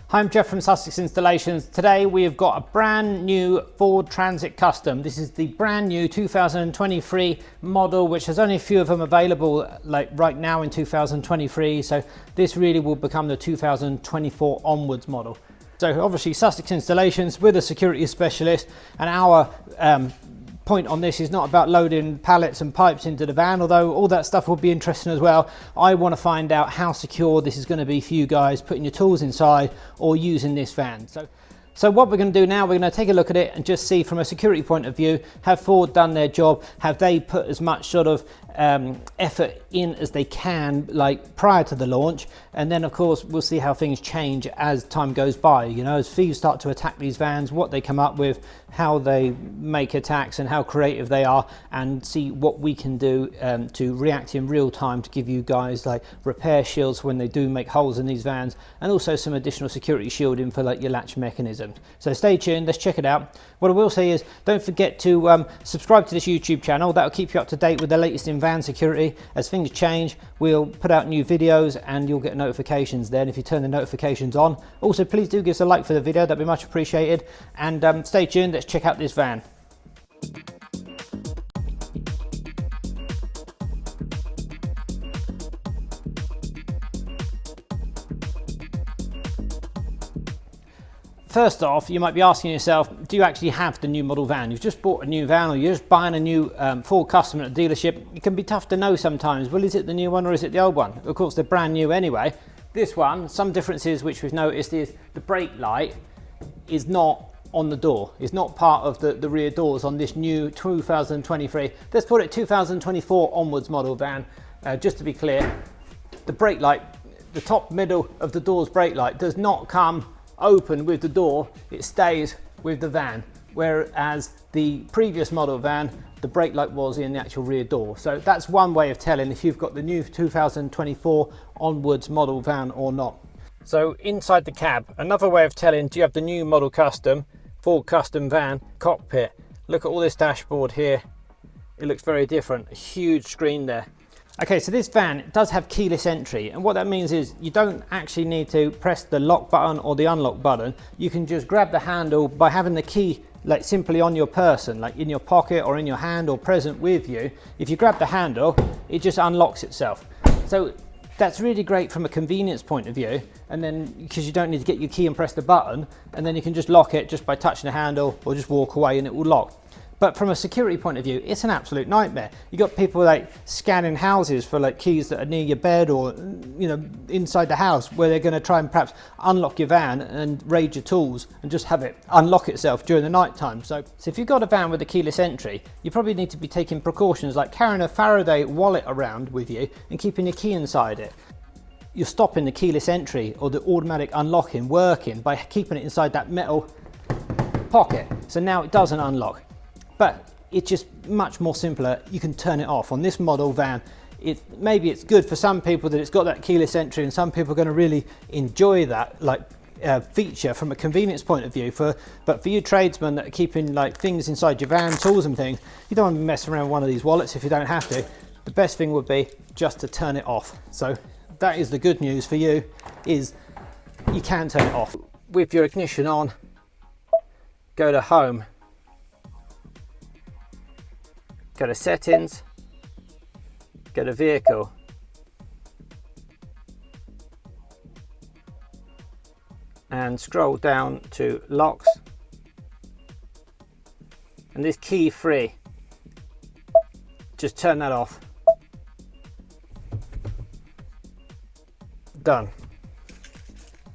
Hi, I'm Jeff from Sussex Installations. Today we have got a brand new Ford Transit Custom. This is the brand new 2023 model, which has only a few of them available like right now in 2023. So this really will become the 2024 onwards model. So obviously Sussex Installations, we're the security specialist, and our point on this is not about loading pallets and pipes into the van, although all that stuff will be interesting as well. I want to find out how secure this is going to be for you guys putting your tools inside or using this van. So what we're going to do now, we're going to take a look at it and just see from a security point of view, have Ford done their job? Have they put as much sort of effort in as they can, like prior to the launch? And then of course we'll see how things change as time goes by, you know, as thieves start to attack these vans, what they come up with, how they make attacks and how creative they are, and see what we can do to react in real time to give you guys like repair shields when they do make holes in these vans, and also some additional security shielding for like your latch mechanism. So stay tuned, let's check it out. What I will say is don't forget to subscribe to this YouTube channel. That'll keep you up to date with the latest in van security. As things change, we'll put out new videos and you'll get notifications then if you turn the notifications on. Also, please do give us a like for the video, that'd be much appreciated. And stay tuned, let's check out this van. First off, you might be asking yourself, do you actually have the new model van? You've just bought a new van, or you're just buying a new Ford Custom at a dealership. It can be tough to know sometimes. Well, is it the new one or is it the old one? Of course, they're brand new anyway. This one, some differences which we've noticed is the brake light is not on the door. It's not part of the rear doors on this new 2023. Let's put it 2024 onwards model van. Just to be clear, the brake light, the top middle of the door's brake light does not come open with the door, it stays with the van, whereas the previous model van, the brake light was in the actual rear door. So that's one way of telling if you've got the new 2024 onwards model van or not. So inside the cab, another way of telling, do you have the new model custom, Ford Custom van cockpit? Look at all this dashboard here, it looks very different, a huge screen there. Okay, so this van does have keyless entry, and what that means is you don't actually need to press the lock button or the unlock button. You can just grab the handle by having the key like simply on your person, like in your pocket or in your hand or present with you. If you grab the handle, it just unlocks itself. So that's really great from a convenience point of view, and then because you don't need to get your key and press the button, and then you can just lock it just by touching the handle or just walk away and it will lock. But from a security point of view, it's an absolute nightmare. You got people like scanning houses for like keys that are near your bed or, you know, inside the house, where they're going to try and perhaps unlock your van and raid your tools and just have it unlock itself during the night time. So if you've got a van with a keyless entry, you probably need to be taking precautions like carrying a Faraday wallet around with you and keeping your key inside it. You're stopping the keyless entry or the automatic unlocking working by keeping it inside that metal pocket. So now it doesn't unlock. But it's just much more simpler. You can turn it off. On this model van, maybe it's good for some people that it's got that keyless entry, and some people are going to really enjoy that like feature from a convenience point of view. But for you tradesmen that are keeping like things inside your van, tools and things, you don't want to be messing around with one of these wallets if you don't have to. The best thing would be just to turn it off. So that is the good news for you, is you can turn it off. With your ignition on, go to home. Go to settings, go to vehicle, and scroll down to locks, and this key free, just turn that off. Done.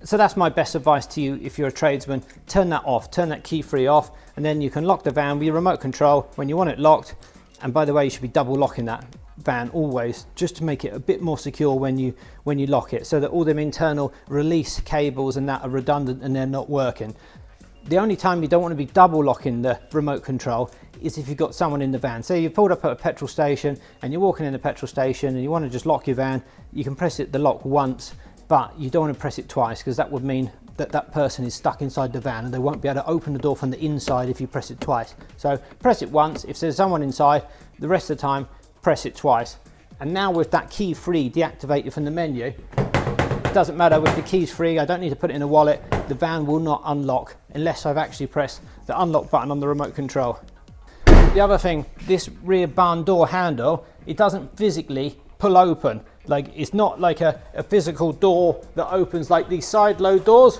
So that's my best advice to you if you're a tradesman. Turn that off, turn that key free off, and then you can lock the van with your remote control when you want it locked. And by the way, you should be double locking that van always, just to make it a bit more secure when you lock it, so that all them internal release cables and that are redundant and they're not working. The only time you don't want to be double locking the remote control is if you've got someone in the van. Say you pulled up at a petrol station and you're walking in the petrol station and you want to just lock your van, you can press the lock once, but you don't want to press it twice, because that would mean that person is stuck inside the van and they won't be able to open the door from the inside if you press it twice. So press it once. If there's someone inside, the rest of the time press it twice. And now with that key free deactivated from the menu, it doesn't matter with the keys free, I don't need to put it in a wallet. the van will not unlock unless I've actually pressed the unlock button on the remote control. The other thing, this rear barn door handle, it doesn't physically pull open. Like, it's not like a physical door that opens like these side load doors.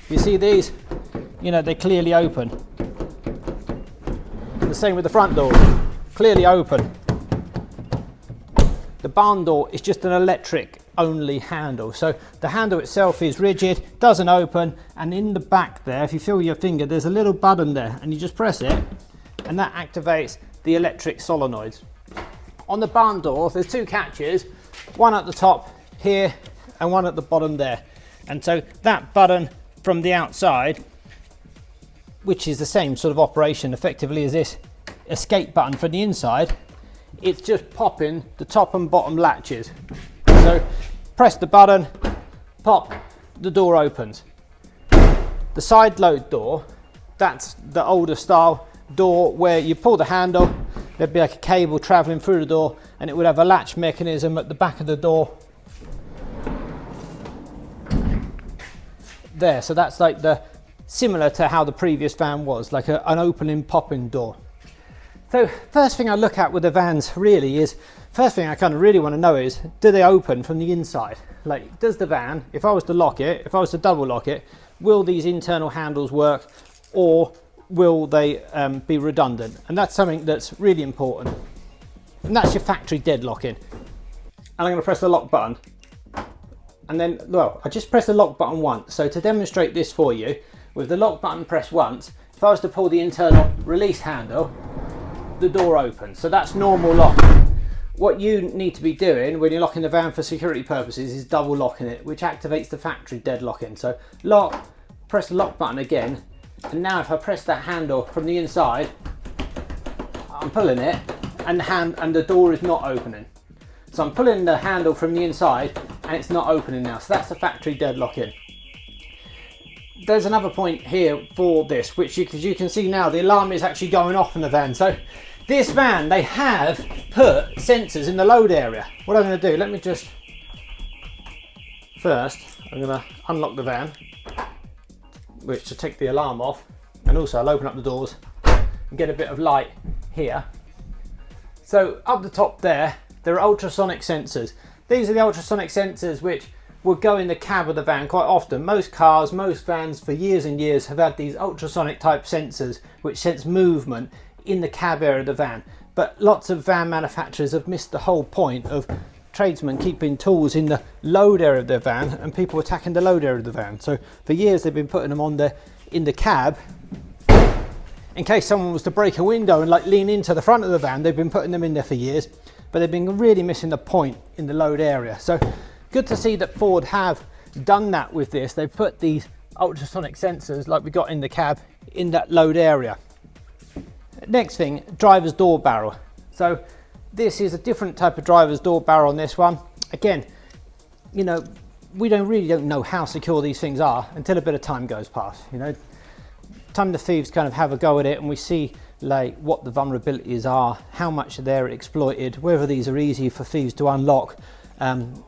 You see these? You know, they clearly open. The same with the front door, clearly open. The barn door is just an electric only handle. So the handle itself is rigid, doesn't open, and in the back there, if you feel your finger, there's a little button there, and you just press it, and that activates the electric solenoids. On the barn door, there's two catches, one at the top here and one at the bottom there. And so that button from the outside, which is the same sort of operation effectively as this escape button from the inside, it's just popping the top and bottom latches. So press the button, pop, the door opens. The side load door, that's the older style door where you pull the handle, there'd be like a cable traveling through the door, and it would have a latch mechanism at the back of the door there. So that's like the similar to how the previous van was, like an opening popping door. So first thing I look at with the vans really is, first thing I kind of really want to know is, do they open from the inside? Like, does the van, if I was to lock it, if I was to double lock it, will these internal handles work, or will they be redundant? And that's something that's really important. And that's your factory deadlocking. And I'm going to press the lock button. And then, well, I just press the lock button once. So to demonstrate this for you, with the lock button pressed once, if I was to pull the internal release handle, the door opens. So that's normal lock. What you need to be doing when you're locking the van for security purposes is double locking it, which activates the factory deadlocking. So lock, press the lock button again, and now if I press that handle from the inside, I'm pulling it, and the door is not opening. So I'm pulling the handle from the inside and it's not opening now. So that's the factory deadlocking. There's another point here for this, which you can see now, the alarm is actually going off in the van. So this van, they have put sensors in the load area. What I'm going to do, let me just, first, I'm going to unlock the van, which to take the alarm off, and also I'll open up the doors and get a bit of light here. So up the top there are ultrasonic sensors. These are the ultrasonic sensors which will go in the cab of the van quite often. Most cars, most vans for years and years have had these ultrasonic type sensors which sense movement in the cab area of the van. But lots of van manufacturers have missed the whole point of tradesmen keeping tools in the load area of their van and people attacking the load area of the van. So for years they've been putting them on in the cab in case someone was to break a window and like lean into the front of the van. They've been putting them in there for years, but they've been really missing the point in the load area. So good to see that Ford have done that with this. They've put these ultrasonic sensors like we got in the cab in that load area. Next thing, driver's door barrel. So this is a different type of driver's door barrel on this one. Again, you know, we really don't know how secure these things are until a bit of time goes past. You know, time the thieves kind of have a go at it and we see like what the vulnerabilities are, how much they're exploited, whether these are easy for thieves to unlock,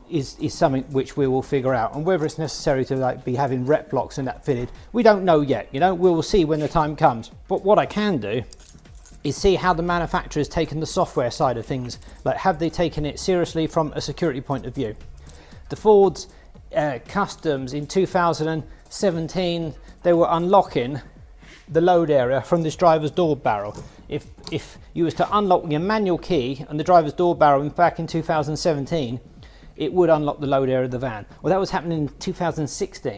is something which we will figure out, and whether it's necessary to like be having rep locks and that fitted, we don't know yet. You know, we will see when the time comes. But what I can do is see how the manufacturer's taken the software side of things. Like, have they taken it seriously from a security point of view? The Ford's customs in 2017, they were unlocking the load area from this driver's door barrel. If you was to unlock your manual key and the driver's door barrel back in 2017, it would unlock the load area of the van. Well, that was happening in 2016.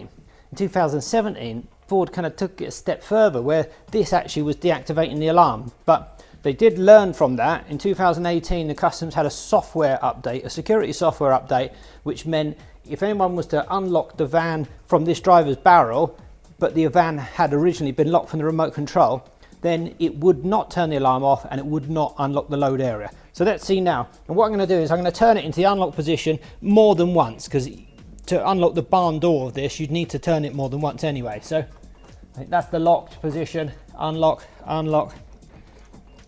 In 2017, Ford kind of took it a step further where this actually was deactivating the alarm. But they did learn from that. In 2018, the customs had a software update, a security software update, which meant if anyone was to unlock the van from this driver's barrel, but the van had originally been locked from the remote control, then it would not turn the alarm off and it would not unlock the load area. So let's see now. And what I'm going to do is I'm going to turn it into the unlock position more than once, because to unlock the barn door of this, you'd need to turn it more than once anyway. So I think that's the locked position, unlock, unlock.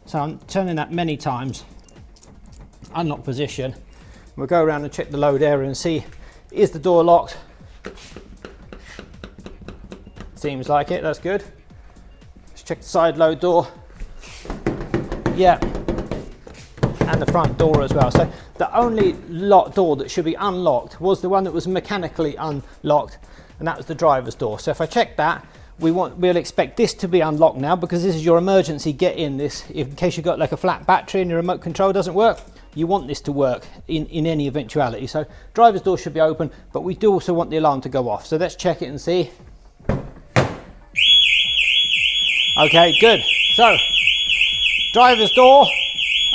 So I'm turning that many times, unlock position. We'll go around and check the load area and see, is the door locked? Seems like it, that's good. Let's check the side load door. Yeah, and the front door as well. So the only locked door that should be unlocked was the one that was mechanically unlocked, and that was the driver's door. So if I check that, we'll expect this to be unlocked now, because this is your emergency get in. This, in case you've got like a flat battery and your remote control doesn't work, you want this to work in any eventuality. So driver's door should be open, but we do also want the alarm to go off. So let's check it and see. Okay, good. So driver's door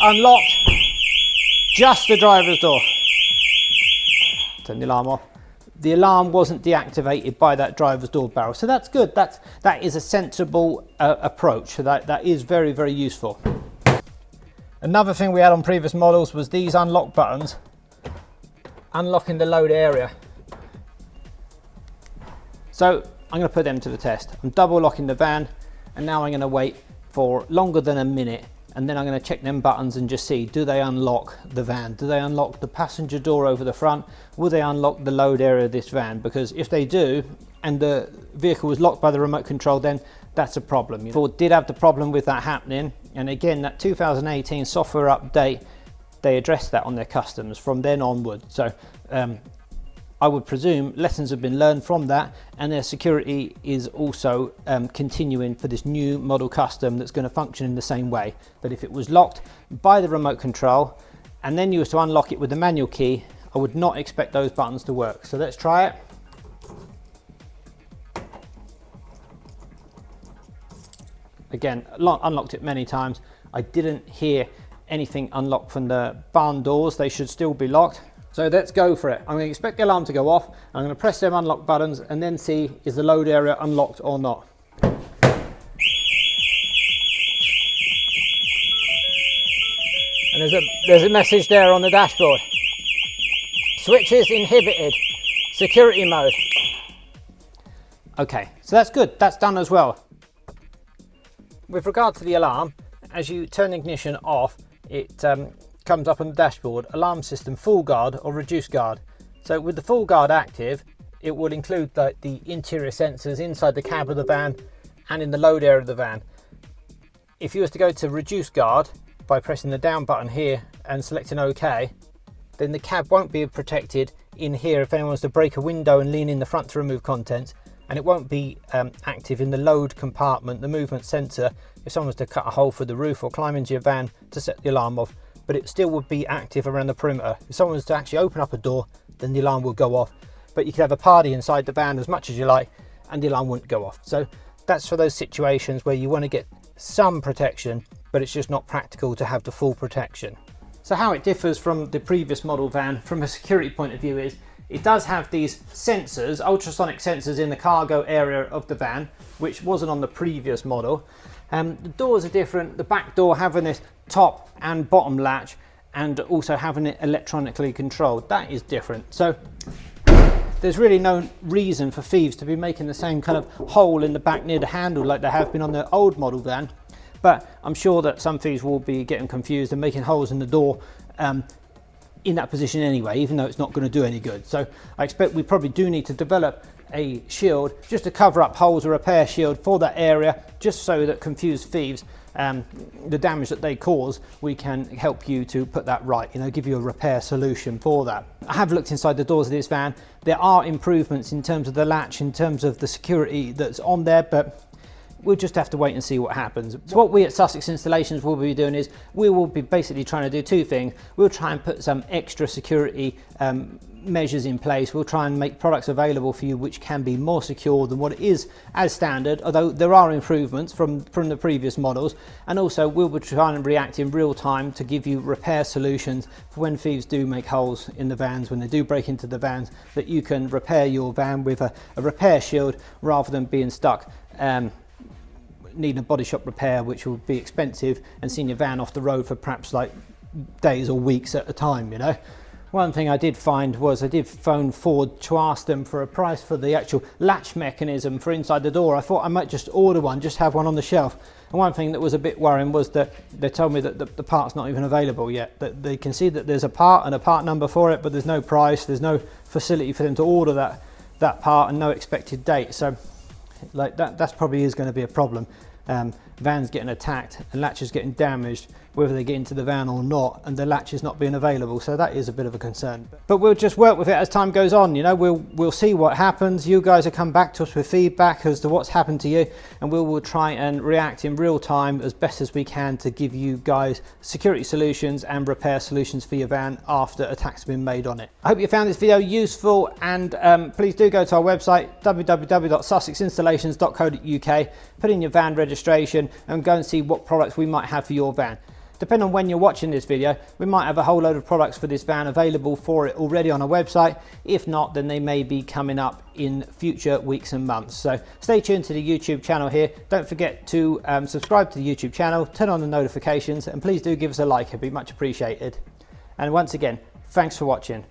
unlocked, just the driver's door. Turn the alarm off. The alarm wasn't deactivated by that driver's door barrel, so that's good. That is a sensible approach. So that is very, very useful. Another thing we had on previous models was these unlock buttons, unlocking the load area. So I'm going to put them to the test. I'm double locking the van, and now I'm going to wait for longer than a minute, and then I'm going to check them buttons and just see, do they unlock the van? Do they unlock the passenger door over the front? Will they unlock the load area of this van? Because if they do, and the vehicle was locked by the remote control, then that's a problem. Ford did have the problem with that happening, and again, that 2018 software update, they addressed that on their customs from then onward. So I would presume lessons have been learned from that, and their security is also continuing for this new model custom that's going to function in the same way. That if it was locked by the remote control and then you was to unlock it with the manual key, I would not expect those buttons to work. So let's try it. Again, unlocked it many times. I didn't hear anything unlocked from the barn doors. They should still be locked. So let's go for it. I'm going to expect the alarm to go off. I'm going to press them unlock buttons and then see, is the load area unlocked or not. And there's a message there on the dashboard. Switches inhibited. Security mode. Okay, so that's good. That's done as well. With regard to the alarm, as you turn the ignition off, it comes up on the dashboard, alarm system full guard or reduced guard. So with the full guard active, it will include the interior sensors inside the cab of the van and in the load area of the van. If you was to go to reduce guard by pressing the down button here and selecting OK, then the cab won't be protected in here if anyone wants to break a window and lean in the front to remove contents, and it won't be active in the load compartment, the movement sensor, if someone was to cut a hole through the roof or climb into your van to set the alarm off. But it still would be active around the perimeter. If someone was to actually open up a door, then the alarm will go off. But you could have a party inside the van as much as you like, and the alarm wouldn't go off. So that's for those situations where you want to get some protection, but it's just not practical to have the full protection. So how it differs from the previous model van from a security point of view is, it does have these sensors, ultrasonic sensors in the cargo area of the van, which wasn't on the previous model. The doors are different, the back door having this top and bottom latch, and also having it electronically controlled. That is different. So there's really no reason for thieves to be making the same kind of hole in the back near the handle like they have been on the old model van. But I'm sure that some thieves will be getting confused and making holes in the door in that position anyway, even though it's not going to do any good. So I expect we probably do need to develop a shield just to cover up holes, a repair shield for that area, just so that confused thieves, the damage that they cause, we can help you to put that right, give you a repair solution for that. I have looked inside the doors of this van. There are improvements in terms of the latch, in terms of the security that's on there, but we'll just have to wait and see what happens. So what we at Sussex Installations will be doing is, we will be basically trying to do two things. We'll try and put some extra security measures in place. We'll try and make products available for you which can be more secure than what it is as standard, although there are improvements from the previous models. And also we'll be trying to react in real time to give you repair solutions for when thieves do make holes in the vans, when they do break into the vans, that you can repair your van with a repair shield rather than being stuck needing a body shop repair, which will be expensive, and seeing your van off the road for perhaps like days or weeks at a time. One thing I did find was, I did phone Ford to ask them for a price for the actual latch mechanism for inside the door. I thought I might just order one, just have one on the shelf. And one thing that was a bit worrying was that they told me that the part's not even available yet. That they can see that there's a part and a part number for it, but there's no price, there's no facility for them to order that part, and no expected date. So Like that's probably is going to be a problem. Vans getting attacked and latches getting damaged, whether they get into the van or not, and the latches not being available. So that is a bit of a concern. But we'll just work with it as time goes on. You know, we'll see what happens. You guys will come back to us with feedback as to what's happened to you, and we will try and react in real time as best as we can to give you guys security solutions and repair solutions for your van after attacks have been made on it. I hope you found this video useful, and please do go to our website www.sussexinstallations.co.uk, put in your van registration and go and see what products we might have for your van. Depending on when you're watching this video, we might have a whole load of products for this van available for it already on our website. If not, then they may be coming up in future weeks and months. So stay tuned to the YouTube channel here. Don't forget to subscribe to the YouTube channel, turn on the notifications, and please do give us a like. It'd be much appreciated. And once again, thanks for watching.